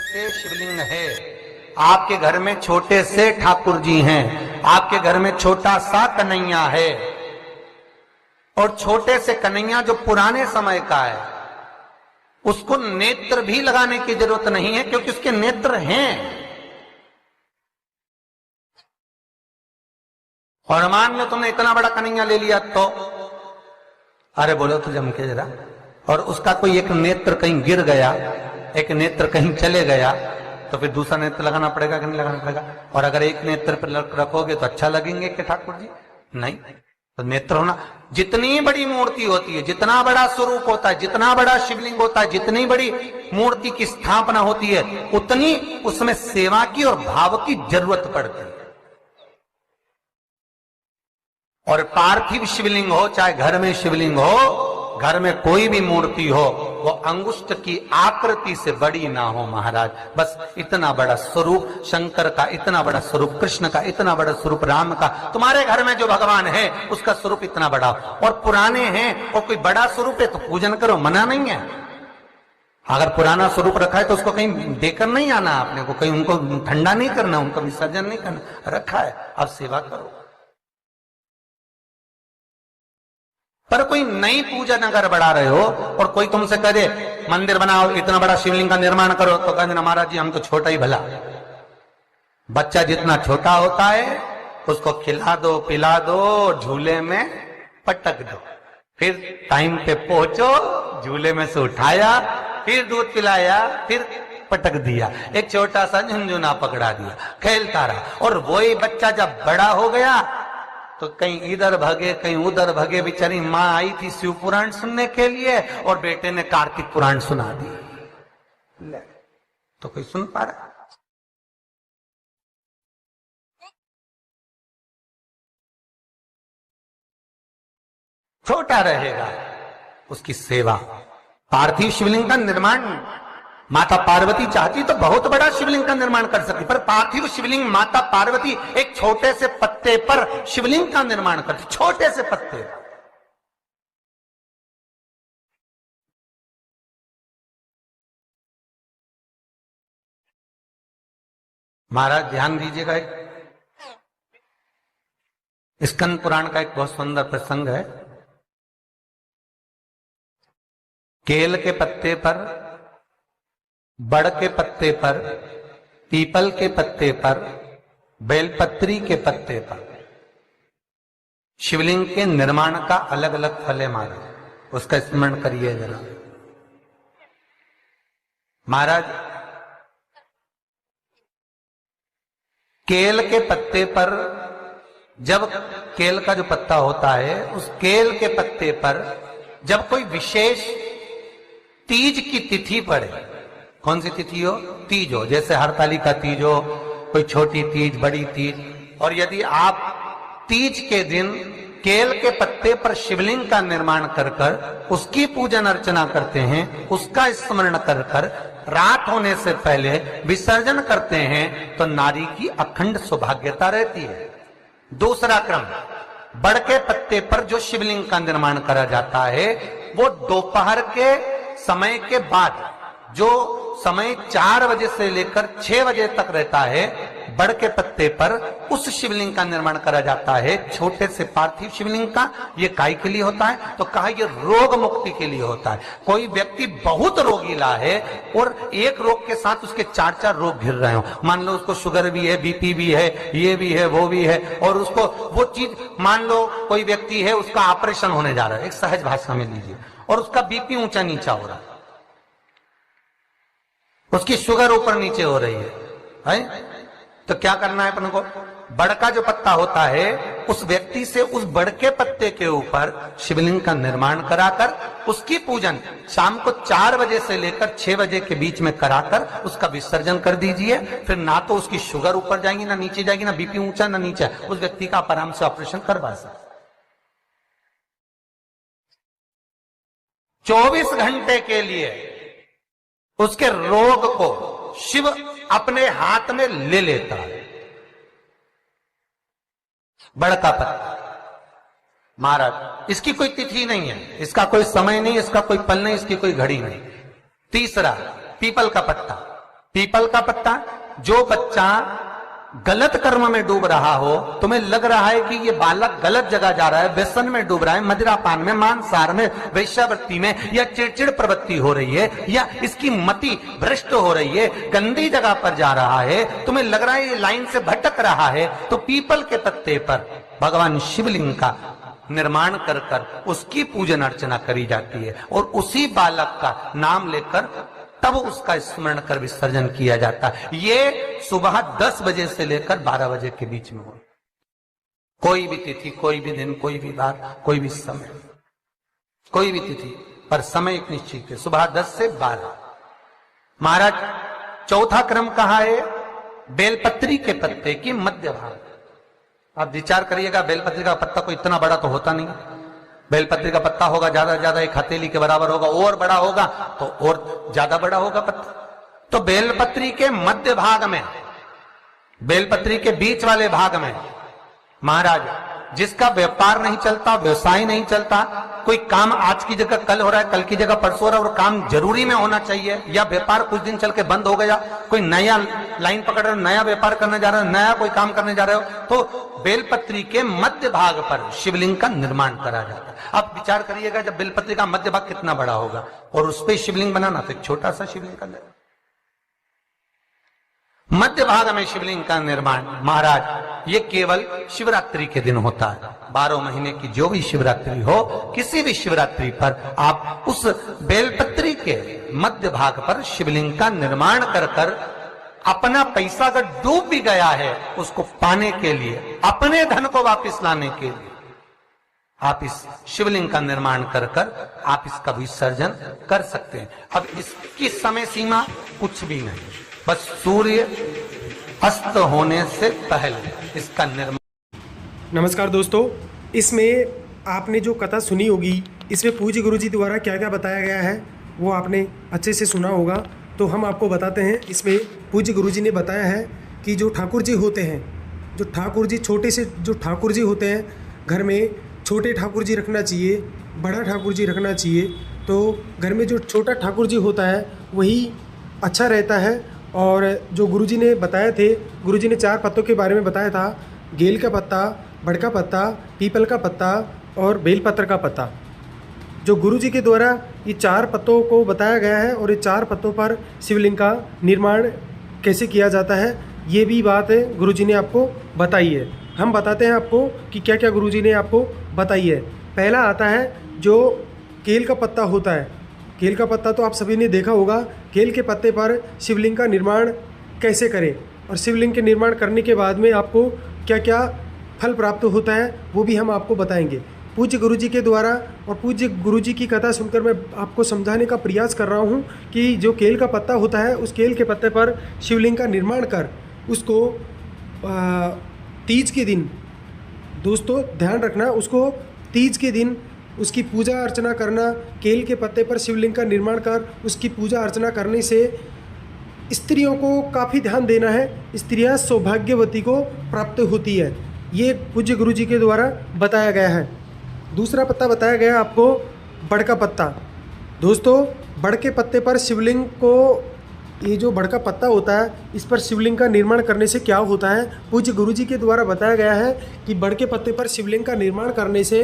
से शिवलिंग है, आपके घर में छोटे से ठाकुर जी हैं, आपके घर में छोटा सा कन्हैया है, और छोटे से कन्हैया जो पुराने समय का है उसको नेत्र भी लगाने की जरूरत नहीं है क्योंकि उसके नेत्र हैं। और मान लो तुमने इतना बड़ा कन्हैया ले लिया तो अरे बोलो तो जम के जरा, और उसका कोई एक नेत्र कहीं गिर गया, एक नेत्र कहीं चले गया, तो फिर दूसरा नेत्र लगाना पड़ेगा कि नहीं लगाना पड़ेगा? और अगर एक नेत्र पर रखोगे तो अच्छा लगेंगे कि ठाकुर जी? नहीं। तो नेत्र होना, जितनी बड़ी मूर्ति होती है, जितना बड़ा स्वरूप होता है, जितना बड़ा शिवलिंग होता है, जितनी बड़ी मूर्ति की स्थापना होती है, उतनी उसमें सेवा की और भाव की जरूरत पड़ती है। और पार्थिव शिवलिंग हो चाहे घर में शिवलिंग हो, घर में कोई भी मूर्ति हो, वो अंगुष्ठ की आकृति से बड़ी ना हो महाराज। बस इतना बड़ा स्वरूप शंकर का, इतना बड़ा स्वरूप कृष्ण का, इतना बड़ा स्वरूप राम का, तुम्हारे घर में जो भगवान है उसका स्वरूप इतना बड़ा हो। और पुराने हैं और कोई बड़ा स्वरूप है तो पूजन करो, मना नहीं है। अगर पुराना स्वरूप रखा है तो उसको कहीं देकर नहीं आना आपने को, कहीं उनको ठंडा नहीं करना, उनका विसर्जन नहीं करना, रखा है अब सेवा करो। पर कोई नई पूजन अगर बढ़ा रहे हो और कोई तुमसे कहे मंदिर बनाओ, इतना बड़ा शिवलिंग का निर्माण करो, तो कहते ना महाराज जी हम तो छोटा ही भला। बच्चा जितना छोटा होता है उसको खिला दो, पिला दो, झूले में पटक दो, फिर टाइम पे पहुंचो, झूले में से उठाया, फिर दूध पिलाया, फिर पटक दिया, एक छोटा सा झुनझुना पकड़ा दिया, खेलता रहा। और वही बच्चा जब बड़ा हो गया तो कहीं इधर भगे कहीं उधर भगे, बेचारी माँ आई थी शिव पुराण सुनने के लिए और बेटे ने कार्तिक पुराण सुना दी। ले तो कोई सुन पा रहा? छोटा रहेगा उसकी सेवा। पार्थिव शिवलिंग का निर्माण माता पार्वती चाहती तो बहुत बड़ा शिवलिंग का निर्माण कर सकती, पर पार्थिव शिवलिंग माता पार्वती एक छोटे से पत्ते पर शिवलिंग का निर्माण करती, छोटे से पत्ते। महाराज ध्यान दीजिएगा, एक स्कंद पुराण का एक बहुत सुंदर प्रसंग है। केल के पत्ते पर, बड़ के पत्ते पर, पीपल के पत्ते पर, बेलपत्री के पत्ते पर शिवलिंग के निर्माण का अलग अलग फल है महाराज, उसका स्मरण करिए जरा। महाराज केल के पत्ते पर, जब केल का जो पत्ता होता है उस केल के पत्ते पर जब कोई विशेष तीज की तिथि पड़े, कौन सी तिथि हो? तीज हो, जैसे हरतालिका तीज हो, कोई छोटी तीज, बड़ी तीज, और यदि आप तीज के दिन केल के पत्ते पर शिवलिंग का निर्माण कर कर उसकी पूजन अर्चना करते हैं, उसका स्मरण कर कर रात होने से पहले विसर्जन करते हैं तो नारी की अखंड सौभाग्यता रहती है। दूसरा क्रम, बड़ के पत्ते पर जो शिवलिंग का निर्माण करा जाता है वो दोपहर के समय के बाद, जो समय 4 बजे से लेकर 6 बजे तक रहता है, बड़ के पत्ते पर उस शिवलिंग का निर्माण करा जाता है, छोटे से पार्थिव शिवलिंग का। ये काय के लिए होता है? तो कहा ये रोग मुक्ति के लिए होता है। कोई व्यक्ति बहुत रोगीला है और एक रोग के साथ उसके 4-4 रोग घिर रहे हो, मान लो उसको शुगर भी है, बीपी भी है, ये भी है, वो भी है, और उसको वो चीज, मान लो कोई व्यक्ति है उसका ऑपरेशन होने जा रहा है, एक सहज भाषा में लीजिए, और उसका बीपी ऊंचा नीचा हो रहा है, उसकी शुगर ऊपर नीचे हो रही है? तो क्या करना है अपन को? बड़ का जो पत्ता होता है उस व्यक्ति से उस बड़ के पत्ते के ऊपर शिवलिंग का निर्माण कराकर उसकी पूजन शाम को 4 बजे से लेकर 6 बजे के बीच में कराकर उसका विसर्जन कर दीजिए। फिर ना तो उसकी शुगर ऊपर जाएगी ना नीचे जाएगी, ना बीपी ऊंचा ना नीचा, उस व्यक्ति का आप आराम से ऑपरेशन करवा सकते। 24 घंटे के लिए उसके रोग को शिव अपने हाथ में ले लेता है। बड़ का पत्ता महाराज, इसकी कोई तिथि नहीं है, इसका कोई समय नहीं, इसका कोई पल नहीं, इसकी कोई घड़ी नहीं। तीसरा, पीपल का पत्ता, पीपल का पत्ता, जो बच्चा गलत कर्म में डूब रहा हो, तुम्हें लग रहा है कि ये बालक गलत जगह जा रहा है, व्यसन में डूब रहा है, मदिरापान में, मांसाहार में, वेश्यावृत्ति में, या चिड़चिड़ प्रवृत्ति हो रही है, या इसकी मति भ्रष्ट हो रही है, गंदी जगह पर जा रहा है, तुम्हें लग रहा है ये लाइन से भटक रहा है, तो पीपल के पत्ते पर भगवान शिवलिंग का निर्माण कर कर उसकी पूजन अर्चना करी जाती है, और उसी बालक का नाम लेकर तब उसका स्मरण कर विसर्जन किया जाता है। ये सुबह 10 बजे से लेकर 12 बजे के बीच में हो, कोई भी तिथि, कोई भी दिन, कोई भी बार, कोई भी समय, कोई भी तिथि पर समय एक निश्चित है, सुबह 10 से 12। महाराज चौथा क्रम कहा है बेलपत्री के पत्ते की मध्य भाग। आप विचार करिएगा, बेलपत्री का पत्ता कोई इतना बड़ा तो होता नहीं, बेलपत्री का पत्ता होगा ज्यादा से ज्यादा एक हथेली के बराबर होगा, और बड़ा होगा तो और ज्यादा बड़ा होगा पत्ता। तो बेलपत्री के मध्य भाग में, बेलपत्री के बीच वाले भाग में महाराज जिसका व्यापार नहीं चलता, व्यवसाय नहीं चलता, कोई काम आज की जगह कल हो रहा है, कल की जगह परसों हो रहा है, और काम जरूरी में होना चाहिए, या व्यापार कुछ दिन चल के बंद हो गया, कोई नया लाइन पकड़ रहे हो, नया व्यापार करने जा रहे हो, नया कोई काम करने जा रहे हो, तो बेलपत्री के मध्य भाग पर शिवलिंग का निर्माण करा जाता है। आप विचार करिएगा, जब बेलपत्री का मध्य भाग कितना बड़ा होगा, और उस पर शिवलिंग बनाना तो एक छोटा सा शिवलिंग का मध्य भाग में शिवलिंग का निर्माण महाराज ये केवल शिवरात्रि के दिन होता है। 12 महीने की जो भी शिवरात्रि हो, किसी भी शिवरात्रि पर आप उस बेलपत्री के मध्य भाग पर शिवलिंग का निर्माण कर कर अपना पैसा अगर डूब भी गया है उसको पाने के लिए, अपने धन को वापस लाने के लिए आप इस शिवलिंग का निर्माण कर कर आप इसका विसर्जन कर सकते हैं। अब इसकी समय सीमा कुछ भी नहीं, बस सूर्य अस्त होने से पहले इसका निर्माण। नमस्कार दोस्तों, इसमें आपने जो कथा सुनी होगी, इसमें पूज्य गुरुजी द्वारा क्या क्या बताया गया है वो आपने अच्छे से सुना होगा। तो हम आपको बताते हैं, इसमें पूज्य गुरुजी ने बताया है कि जो ठाकुर जी होते हैं, जो ठाकुर जी छोटे से जो ठाकुर जी होते हैं, घर में छोटे ठाकुर जी रखना चाहिए, बड़ा ठाकुर जी रखना चाहिए। तो घर में जो छोटा ठाकुर जी होता है वही अच्छा रहता है। और जो गुरुजी ने बताए थे, गुरुजी ने 4 पत्तों के बारे में बताया था, गेल का पत्ता, बड़का पत्ता, पीपल का पत्ता और बेलपत्र का पत्ता। जो गुरुजी के द्वारा ये 4 पत्तों को बताया गया है और ये 4 पत्तों पर शिवलिंग का निर्माण कैसे किया जाता है, ये भी बात है गुरुजी ने आपको बताई है। हम बताते हैं आपको कि क्या क्या गुरुजी ने आपको बताई है। पहला आता है जो केल का पत्ता होता है। केल का पत्ता तो आप सभी ने देखा होगा। केल के पत्ते पर शिवलिंग का निर्माण कैसे करें और शिवलिंग के निर्माण करने के बाद में आपको क्या क्या फल प्राप्त होता है वो भी हम आपको बताएंगे पूज्य गुरुजी के द्वारा। और पूज्य गुरुजी की कथा सुनकर मैं आपको समझाने का प्रयास कर रहा हूँ कि जो केल का पत्ता होता है, उस केल के पत्ते पर शिवलिंग का निर्माण कर उसको तीज के दिन, दोस्तों ध्यान रखना, उसको तीज के दिन उसकी पूजा अर्चना करना। केल के पत्ते पर शिवलिंग का निर्माण कर उसकी पूजा अर्चना करने से स्त्रियों को काफ़ी ध्यान देना है, स्त्रियां सौभाग्यवती को प्राप्त होती है। ये पूज्य गुरुजी के द्वारा बताया गया है। दूसरा पत्ता बताया गया है आपको बड़का पत्ता। दोस्तों बड़के पत्ते पर शिवलिंग को, ये जो बड़का पत्ता होता है इस पर शिवलिंग का निर्माण करने से क्या होता है, पूज्य गुरुजी के द्वारा बताया गया है कि बड़के पत्ते पर शिवलिंग का निर्माण करने से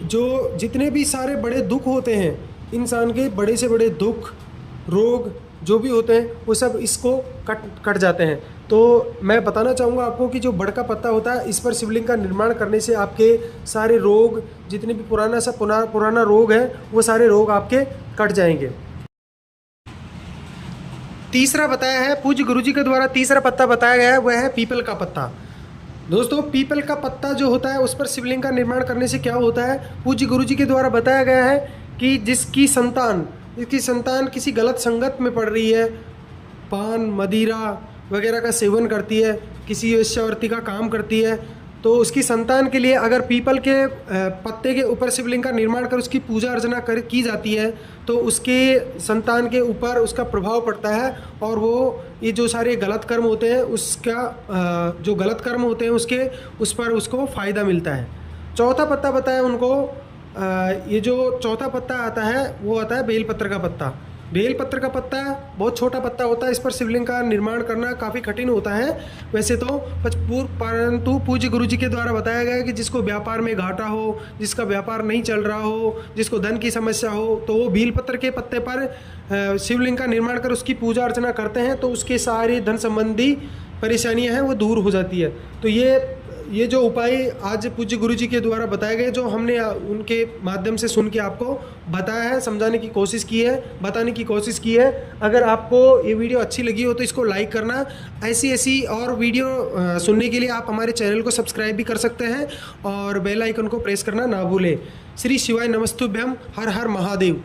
जो जितने भी सारे बड़े दुख होते हैं, इंसान के बड़े से बड़े दुख, रोग जो भी होते हैं वो सब इसको कट जाते हैं। तो मैं बताना चाहूँगा आपको कि जो बड़का पत्ता होता है इस पर शिवलिंग का निर्माण करने से आपके सारे रोग, जितने भी पुराना रोग है वो सारे रोग आपके कट जाएंगे। तीसरा बताया है पूज्य गुरुजी के द्वारा, तीसरा पत्ता बताया गया है वह है पीपल का पत्ता। दोस्तों पीपल का पत्ता जो होता है उस पर शिवलिंग का निर्माण करने से क्या होता है, पूज्य गुरुजी के द्वारा बताया गया है कि जिसकी संतान किसी गलत संगत में पड़ रही है, पान मदिरा वगैरह का सेवन करती है, किसी वेश्यावृत्ति का काम करती है, तो उसकी संतान के लिए अगर पीपल के पत्ते के ऊपर शिवलिंग का निर्माण कर उसकी पूजा अर्चना की जाती है तो उसके संतान के ऊपर उसका प्रभाव पड़ता है और वो ये जो सारे गलत कर्म होते हैं उसका जो गलत कर्म होते हैं उस पर उसको फ़ायदा मिलता है। चौथा पत्ता बताया उनको, ये जो चौथा पत्ता आता है वो आता है बेलपत्र का पत्ता। बेलपत्र का पत्ता बहुत छोटा पत्ता होता है, इस पर शिवलिंग का निर्माण करना काफ़ी कठिन होता है वैसे तो, परंतु पूज्य गुरुजी के द्वारा बताया गया है कि जिसको व्यापार में घाटा हो, जिसका व्यापार नहीं चल रहा हो, जिसको धन की समस्या हो, तो वो बेलपत्र के पत्ते पर शिवलिंग का निर्माण कर उसकी पूजा अर्चना करते हैं तो उसके सारी धन संबंधी परेशानियां हैं वो दूर हो जाती है। तो ये जो उपाय आज पूज्य गुरुजी के द्वारा बताए गए, जो हमने उनके माध्यम से सुन के आपको बताया है, समझाने की कोशिश की है, बताने की कोशिश की है। अगर आपको ये वीडियो अच्छी लगी हो तो इसको लाइक करना। ऐसी और वीडियो सुनने के लिए आप हमारे चैनल को सब्सक्राइब भी कर सकते हैं और बेल आइकन को प्रेस करना ना भूलें। श्री शिवाय नमस्तुभ्यम। हर हर महादेव।